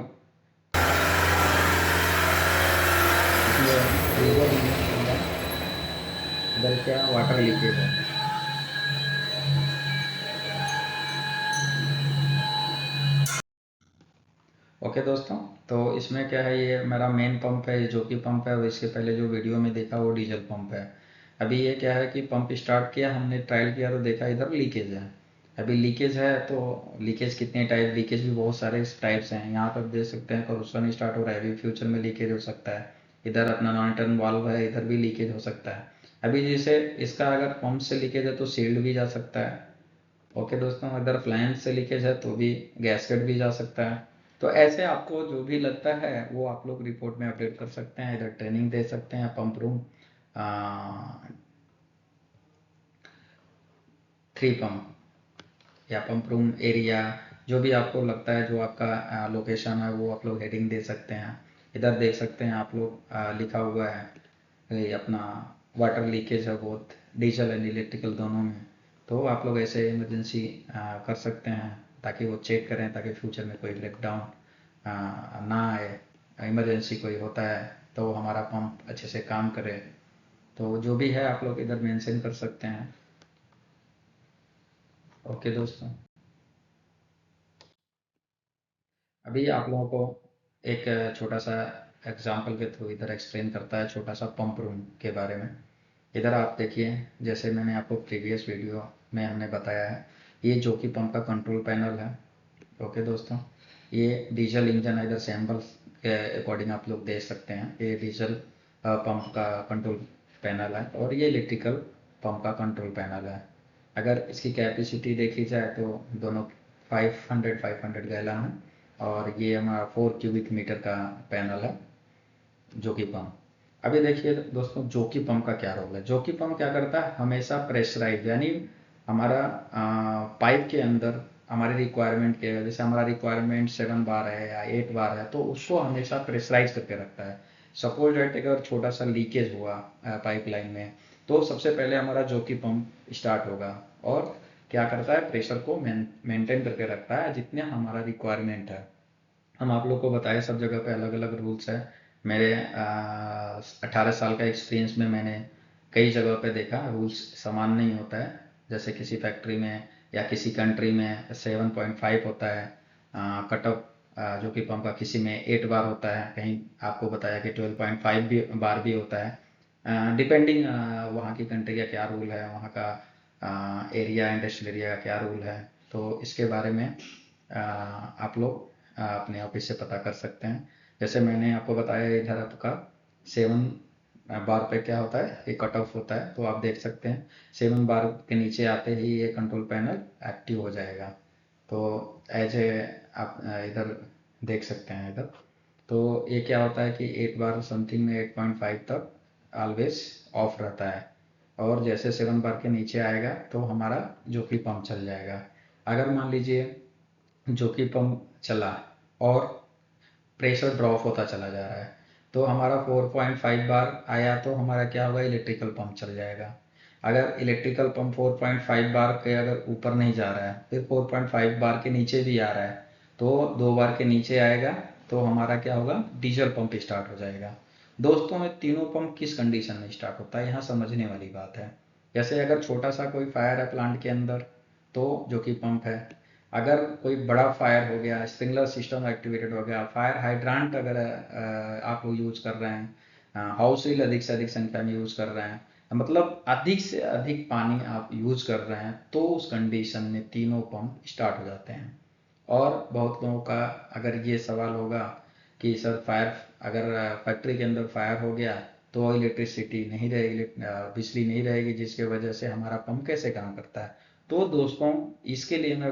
इसमें रिवर नहीं चल रहा है, इधर क्या वाटर लीकेज है। ओके दोस्तों, तो इसमें क्या है, ये मेरा मेन पंप है, ये जो कि पंप है वो इसके पहले जो वीडियो में देखा वो डीजल पंप है। अभी ये क्या है कि पंप स्टार्ट किया, हमने ट्रायल किया तो देखा इधर लीकेज है। अभी लीकेज है तो लीकेज कितने टाइप, लीकेज भी बहुत सारे टाइप्स हैं। यहाँ पर देख सकते हैं करोशन स्टार्ट हो रहा है, अभी फ्यूचर में लीकेज हो सकता है। इधर अपना नॉन टर्न वाल्व है, इधर भी लीकेज हो सकता है। अभी जैसे इसका अगर पंप से लीकेज है तो सील्ड भी जा सकता है। ओके दोस्तों, अगर फ्लैंज से लीकेज है तो भी गैसकेट भी जा सकता है। तो ऐसे आपको जो भी लगता है वो आप लोग रिपोर्ट में अपडेट कर सकते हैं, इधर ट्रेनिंग दे सकते हैं। पंप रूम 3 पंप या पंप रूम एरिया, जो भी आपको लगता है, जो आपका लोकेशन है, वो आप लोग हेडिंग दे सकते हैं। इधर देख सकते हैं आप लोग लिखा हुआ है ये अपना वाटर लीकेज है बहुत, डीजल एंड इलेक्ट्रिकल दोनों में। तो आप लोग ऐसे इमरजेंसी कर सकते हैं, ताकि वो चेक करें, ताकि फ्यूचर में कोई ब्रेकडाउन ना आए। इमरजेंसी कोई होता है तो हमारा पंप अच्छे से काम करे। तो जो भी है आप लोग इधर मेंशन कर सकते हैं। ओके दोस्तों, अभी आप लोगों को एक छोटा सा एग्जाम्पल के थ्रू इधर एक्सप्लेन करता है छोटा सा पंप रूम के बारे में। इधर आप देखिए, जैसे मैंने आपको प्रीवियस वीडियो में हमने बताया है। ये जोकी पंप का कंट्रोल पैनल है। ओके दोस्तों, ये डीजल इंजन इधर सैम्पल के अकॉर्डिंग आप लोग देख सकते हैं। ये डीजल पंप का कंट्रोल पैनल है और ये इलेक्ट्रिकल पंप का कंट्रोल पैनल है। अगर इसकी कैपेसिटी देखी जाए तो दोनों 500 गैलन है और ये हमारा 4 क्यूबिक मीटर का पैनल है जोकी पंप। अभी देखिए दोस्तों, जोकी पंप का क्या रोल है। जोकी पंप क्या करता है, हमेशा प्रेशराइज यानी हमारा पाइप के अंदर हमारे रिक्वायरमेंट के, जैसे हमारा रिक्वायरमेंट 7 बार है या 8 बार है, तो उसको हमेशा प्रेशराइज करके रखता है। सपोज दैट अगर छोटा सा लीकेज हुआ पाइपलाइन में, तो सबसे पहले हमारा जोकी पंप स्टार्ट होगा और क्या करता है, प्रेशर को मेंटेन करके रखता है जितने हमारा रिक्वायरमेंट है। हम आप लोग को बताए सब जगह पे अलग अलग रूल्स है। मेरे 18 साल का एक्सपीरियंस में मैंने कई जगह पे देखा रूल्स समान नहीं होता है। जैसे किसी फैक्ट्री में या किसी कंट्री में 7.5 होता है कट ऑफ जो कि पंप का, किसी में 8 बार होता है, कहीं आपको बताया कि 12.5 भी बार भी होता है। डिपेंडिंग वहाँ की कंट्री का क्या रूल है, वहाँ का एरिया, इंडस्ट्रियल एरिया का क्या रूल है, तो इसके बारे में आप लोग अपने ऑफिस से पता कर सकते हैं। जैसे मैंने आपको बताया इधर आपका 7 बार पे क्या होता है, ये कट ऑफ होता है, तो आप देख सकते हैं 7 बार के नीचे आते ही ये कंट्रोल पैनल एक्टिव हो जाएगा। तो एज ए आप इधर देख सकते हैं इधर। तो ये क्या होता है कि 8 बार समथिंग में 8.5 तक ऑलवेज ऑफ रहता है और जैसे 7 बार के नीचे आएगा तो हमारा जोकी पंप चल जाएगा। अगर मान लीजिए जोकी पंप चला और प्रेशर ड्रॉप होता चला जा रहा है, तो हमारा 4.5 बार आया तो हमारा क्या होगा, इलेक्ट्रिकल पंप चल जाएगा। अगर इलेक्ट्रिकल पंप 4.5 बार के अगर ऊपर नहीं जा रहा है, फिर 4.5 बार के नीचे भी आ रहा है, तो 2 बार के नीचे आएगा तो हमारा क्या होगा, डीजल पंप स्टार्ट हो जाएगा। दोस्तों, ये तीनों पंप किस कंडीशन में स्टार्ट होता है, यहाँ समझने वाली बात है। जैसे अगर छोटा सा कोई फायर है प्लांट के अंदर, तो जो कि पंप है। अगर कोई बड़ा फायर हो गया, स्प्रिंकलर सिस्टम एक्टिवेटेड हो गया, फायर हाइड्रांट अगर आप लोग यूज कर रहे हैं, हाउस व्हील अधिक से अधिक संख्या में यूज कर रहे हैं, मतलब अधिक से अधिक पानी आप यूज कर रहे हैं, तो उस कंडीशन में तीनों पंप स्टार्ट हो जाते हैं। और बहुत लोगों का अगर ये सवाल होगा कि सर फायर, अगर फैक्ट्री के अंदर फायर हो गया तो इलेक्ट्रिसिटी नहीं रहेगी, बिजली नहीं रहेगी, जिसके वजह से हमारा पंप कैसे काम करता है। तो दोस्तों, इसके लिए मैं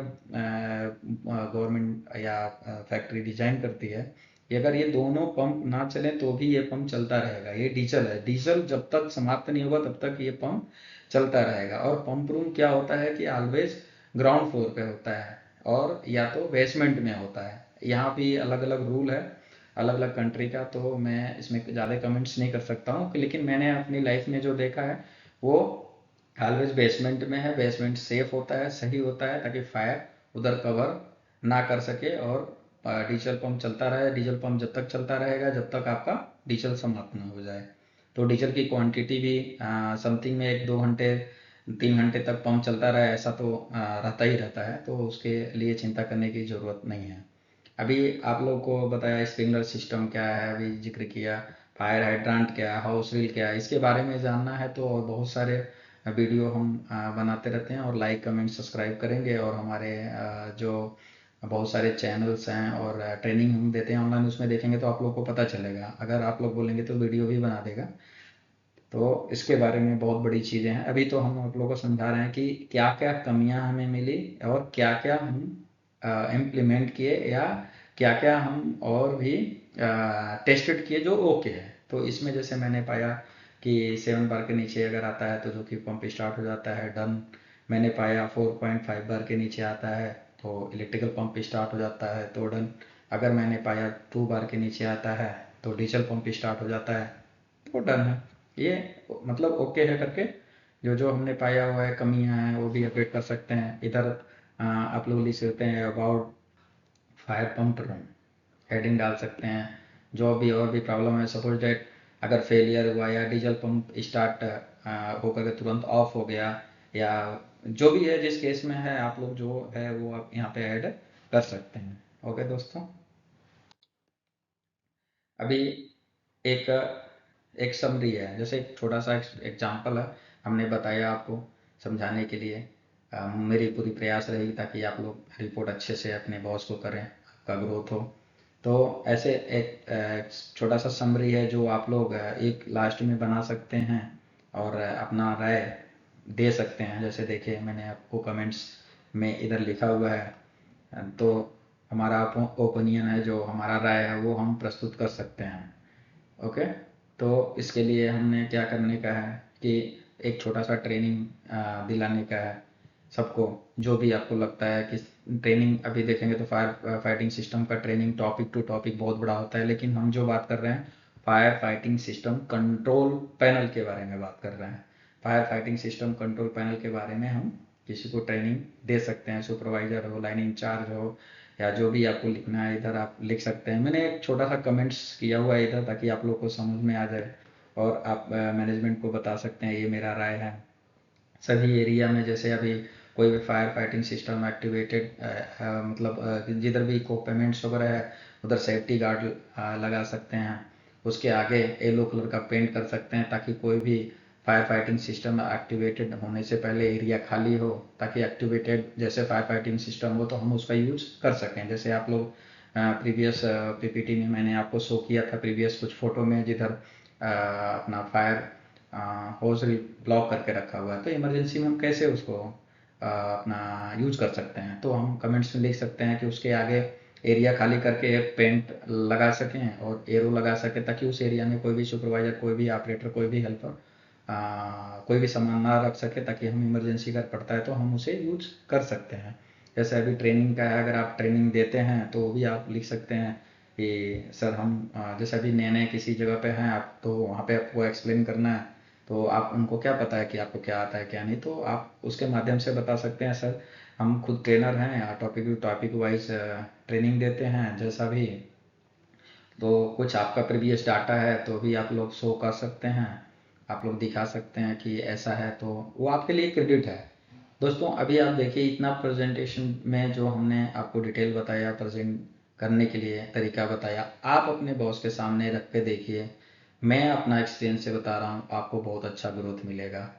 गवर्नमेंट या फैक्ट्री डिजाइन करती है कि अगर ये दोनों पंप ना चले तो भी ये पंप चलता रहेगा। ये डीजल है, डीजल जब तक समाप्त नहीं होगा तब तक ये पंप चलता रहेगा। और पंप रूम क्या होता है कि ऑलवेज ग्राउंड फ्लोर पे होता है और या तो बेसमेंट में होता है। यहाँ भी अलग अलग रूल है अलग अलग कंट्री का, तो मैं इसमें ज़्यादा कमेंट्स नहीं कर सकता हूँ, लेकिन मैंने अपनी लाइफ में जो देखा है वो ऑलवेज बेसमेंट में है। बेसमेंट सेफ होता है, सही होता है, ताकि फायर उधर कवर ना कर सके और डीजल पंप चलता रहे। डीजल पंप जब तक चलता रहेगा जब तक आपका डीजल समाप्त ना हो जाए। तो डीजल की क्वांटिटी भी समथिंग में 1-2 घंटे 3 घंटे तक पंप चलता रहे, ऐसा तो रहता ही रहता है, तो उसके लिए चिंता करने की ज़रूरत नहीं है। अभी आप लोग को बताया स्प्रिंकलर सिस्टम क्या है, अभी जिक्र किया फायर हाइड्रांट क्या है, हाउस व्हील क्या है। इसके बारे में जानना है तो और बहुत सारे वीडियो हम बनाते रहते हैं, और लाइक कमेंट सब्सक्राइब करेंगे। और हमारे जो बहुत सारे चैनल्स हैं और ट्रेनिंग हम देते हैं ऑनलाइन, उसमें देखेंगे तो आप लोग को पता चलेगा। अगर आप लोग बोलेंगे तो वीडियो भी बना देगा। तो इसके बारे में बहुत बड़ी चीज़ें हैं। अभी तो हम आप लोगों को समझा रहे हैं कि क्या क्या कमियां हमें मिली और क्या क्या हम इम्प्लीमेंट किए, या क्या क्या हम और भी टेस्टेड किए जो ओके है। तो इसमें जैसे मैंने पाया कि 7 बार के नीचे अगर आता है तो जो कि पंप स्टार्ट हो जाता है, डन। मैंने पाया 4.5 बार के नीचे आता है तो इलेक्ट्रिकल पंप स्टार्ट हो जाता है, तो डन। अगर मैंने पाया 2 बार के नीचे आता है तो डीजल पंप स्टार्ट हो जाता है, तो डन है। ये मतलब ओके है करके जो जो हमने पाया हुआ है कमियां हैं वो भी अपडेट कर सकते हैं इधर। आप लोग लिख सकते हैं अबाउट फायर पंप हेडिंग डाल सकते हैं। जो भी और भी प्रॉब्लम है, सपोज डेट अगर फेलियर हुआ या डीजल पंप स्टार्ट होकर के तुरंत ऑफ हो गया, या जो भी है जिस केस में है, आप लोग जो है वो आप यहाँ पे ऐड कर सकते हैं। ओके दोस्तों, अभी एक एक समरी है, जैसे एक छोटा सा एग्जांपल है, हमने बताया आपको समझाने के लिए। मेरी पूरी प्रयास रहेगी ताकि आप लोग रिपोर्ट अच्छे से अपने बॉस को करें, आपका ग्रोथ हो। तो ऐसे एक छोटा सा समरी है जो आप लोग एक लास्ट में बना सकते हैं और अपना राय दे सकते हैं। जैसे देखिए मैंने आपको कमेंट्स में इधर लिखा हुआ है, तो हमारा ओपिनियन है, जो हमारा राय है वो हम प्रस्तुत कर सकते हैं। ओके, तो इसके लिए हमने क्या करने का है कि एक छोटा सा ट्रेनिंग दिलाने का है सबको। जो भी आपको लगता है कि ट्रेनिंग, अभी देखेंगे तो फायर फाइटिंग सिस्टम का ट्रेनिंग टॉपिक टू टॉपिक बहुत बड़ा होता है, लेकिन हम जो बात कर रहे हैं fire fighting system control panel के बारे में बात कर रहे हैं। Fire fighting system control panel के बारे में हम किसी को ट्रेनिंग दे सकते हैं, सुपरवाइजर हो, लाइन इंचार्ज हो, या जो भी आपको लिखना है इधर आप लिख सकते हैं। मैंने एक छोटा सा कमेंट्स किया हुआ है इधर ताकि आप लोग को समझ में आ जाए और आप मैनेजमेंट को बता सकते हैं ये मेरा राय है। सभी एरिया में जैसे अभी कोई भी फायर फाइटिंग सिस्टम एक्टिवेटेड, मतलब जिधर भी इक्विपमेंट्स वगैरह है उधर सेफ्टी गार्ड लगा सकते हैं। उसके आगे येलो कलर का पेंट कर सकते हैं ताकि कोई भी फायर फाइटिंग सिस्टम एक्टिवेटेड होने से पहले एरिया खाली हो, ताकि एक्टिवेटेड जैसे फायर फाइटिंग सिस्टम हो तो हम उसका यूज कर सकें। जैसे आप लोग प्रीवियस पीपीटी में मैंने आपको शो किया था प्रीवियस कुछ फोटो में, जिधर अपना फायर होज ब्लॉक करके रखा हुआ है, तो इमरजेंसी में हम कैसे उसको अपना यूज कर सकते हैं। तो हम कमेंट्स में लिख सकते हैं कि उसके आगे एरिया खाली करके एक पेंट लगा सकें और एरो लगा सकें, ताकि उस एरिया में कोई भी सुपरवाइजर, कोई भी ऑपरेटर, कोई भी हेल्पर कोई भी सामान ना रख सके, ताकि हम इमरजेंसी अगर पड़ता है तो हम उसे यूज कर सकते हैं। जैसे अभी ट्रेनिंग का है, अगर आप ट्रेनिंग देते हैं तो भी आप लिख सकते हैं कि सर हम जैसे अभी नए नए किसी जगह पे हैं आप, तो वहाँ पे आपको एक्सप्लेन करना है, तो आप उनको क्या पता है कि आपको क्या आता है क्या नहीं, तो आप उसके माध्यम से बता सकते हैं सर हम खुद ट्रेनर हैं, topic to topic wise training देते हैं। जैसा भी तो कुछ आपका प्रीवियस डाटा है तो भी आप लोग शो कर सकते हैं, आप लोग दिखा सकते हैं कि ऐसा है, तो वो आपके लिए क्रेडिट है। दोस्तों अभी आप देखिए इतना प्रेजेंटेशन में जो हमने आपको डिटेल बताया, प्रेजेंट करने के लिए तरीका बताया, आप अपने बॉस के सामने रख के देखिए। मैं अपना एक्सपीरियंस से बता रहा हूँ, आपको बहुत अच्छा ग्रोथ मिलेगा।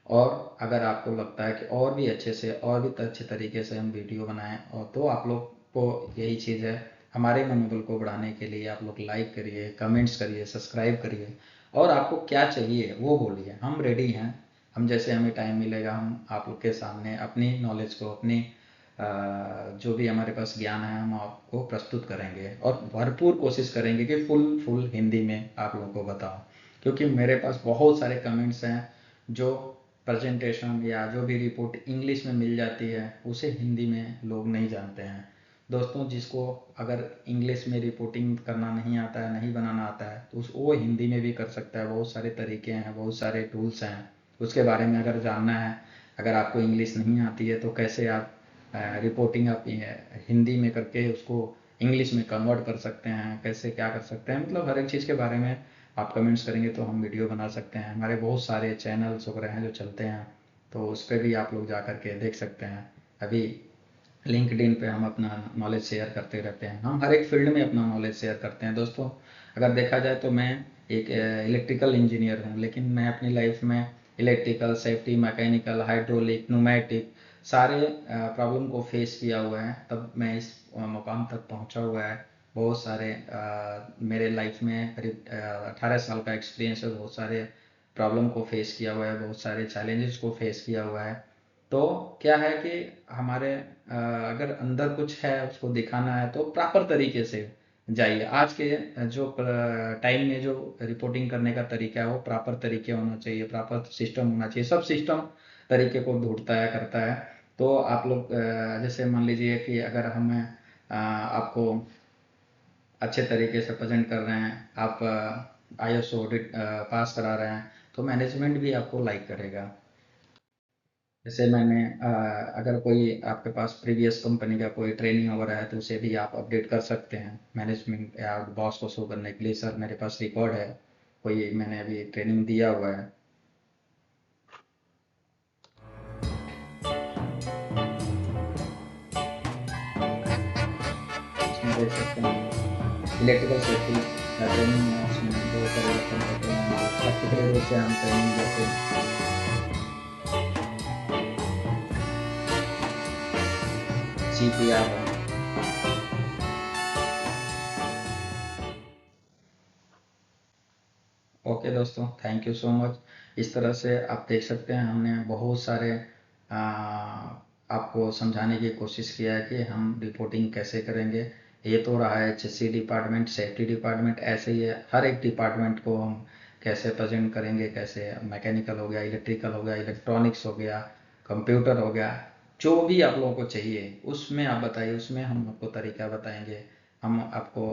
और अगर आपको लगता है कि और भी अच्छे से और भी अच्छे तरीके से हम वीडियो बनाएं, और तो आप लोग को यही चीज़ है, हमारे मनोबल को बढ़ाने के लिए आप लोग लाइक करिए, कमेंट्स करिए, सब्सक्राइब करिए, और आपको क्या चाहिए वो बोलिए, हम रेडी हैं। हम जैसे हमें टाइम मिलेगा हम आप लोग के सामने अपनी नॉलेज को, अपनी जो भी हमारे पास ज्ञान है हम आपको प्रस्तुत करेंगे, और भरपूर कोशिश करेंगे कि फुल हिंदी में आप लोगों को बताऊं, क्योंकि मेरे पास बहुत सारे कमेंट्स हैं जो प्रेजेंटेशन या जो भी रिपोर्ट इंग्लिश में मिल जाती है उसे हिंदी में लोग नहीं जानते हैं। दोस्तों जिसको अगर इंग्लिश में रिपोर्टिंग करना नहीं आता है, नहीं बनाना आता है, तो वो हिंदी में भी कर सकता है। बहुत सारे तरीके हैं, बहुत सारे टूल्स हैं, उसके बारे में अगर जानना है। अगर आपको इंग्लिश नहीं आती है तो कैसे आप रिपोर्टिंग आप हिंदी में करके उसको इंग्लिश में कन्वर्ट कर सकते हैं, कैसे क्या कर सकते हैं, मतलब हर एक चीज़ के बारे में आप कमेंट्स करेंगे तो हम वीडियो बना सकते हैं। हमारे बहुत सारे चैनल्स वगैरह हैं जो चलते हैं, तो उस पर भी आप लोग जा करके देख सकते हैं। अभी लिंक्डइन पे हम अपना नॉलेज शेयर करते रहते हैं, हम हर एक फील्ड में अपना नॉलेज शेयर करते हैं। दोस्तों अगर देखा जाए तो मैं एक इलेक्ट्रिकल इंजीनियर हूँ, लेकिन मैं अपनी लाइफ में electrical, safety, mechanical, hydraulic, pneumatic सारे प्रॉब्लम को फेस किया हुआ है, तब मैं इस मुकाम तक पहुँचा हुआ है। बहुत सारे मेरे लाइफ में करीब 18 साल का एक्सपीरियंस है, बहुत सारे प्रॉब्लम को फेस किया हुआ है, बहुत सारे चैलेंजेस को फेस किया हुआ है। तो क्या है कि हमारे अगर अंदर कुछ है उसको दिखाना है तो प्रॉपर तरीके से जाइए। आज के जो टाइम में जो रिपोर्टिंग करने का तरीका है वो प्रॉपर तरीके होना चाहिए, प्रॉपर सिस्टम होना चाहिए। सब सिस्टम तरीके को ढूंढता है, करता है। तो आप लोग जैसे मान लीजिए कि अगर हम आपको अच्छे तरीके से प्रेजेंट कर रहे हैं, आप ISO ऑडिट पास करा रहे हैं, तो मैनेजमेंट भी आपको लाइक करेगा। जैसे मैंने अगर कोई आपके पास प्रीवियस कंपनी का कोई ट्रेनिंग वगैरह है तो उसे भी आप अपडेट कर सकते हैं मैनेजमेंट या बॉस को शो करने के लिए, सर मेरे पास रिकॉर्ड है, कोई मैंने अभी ट्रेनिंग दिया हुआ है। इसमें देख सकते हैं इलेक्ट्रिकल सेफ्टी ट्रेनिंग है, उसमें बहुत सारे लेसन होते हैं, प्रैक्टिकल रूप से हम ट्रेनिंग देते हैं। CPR हो। ओके दोस्तों, थैंक यू सो मच। इस तरह से आप देख सकते हैं हमने बहुत सारे आ, आपको समझाने की कोशिश किया है कि हम रिपोर्टिंग कैसे करेंगे। ये तो रहा है HSC डिपार्टमेंट, सेफ्टी डिपार्टमेंट, ऐसे ही है हर एक डिपार्टमेंट को हम कैसे प्रेजेंट करेंगे, कैसे मैकेनिकल हो गया, इलेक्ट्रिकल हो गया, इलेक्ट्रॉनिक्स हो गया, कंप्यूटर हो गया, जो भी आप लोगों को चाहिए उसमें आप बताइए, उसमें हम आपको तरीका बताएंगे। हम आपको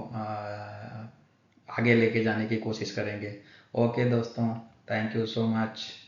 आगे लेके जाने की कोशिश करेंगे। ओके दोस्तों, थैंक यू सो मच।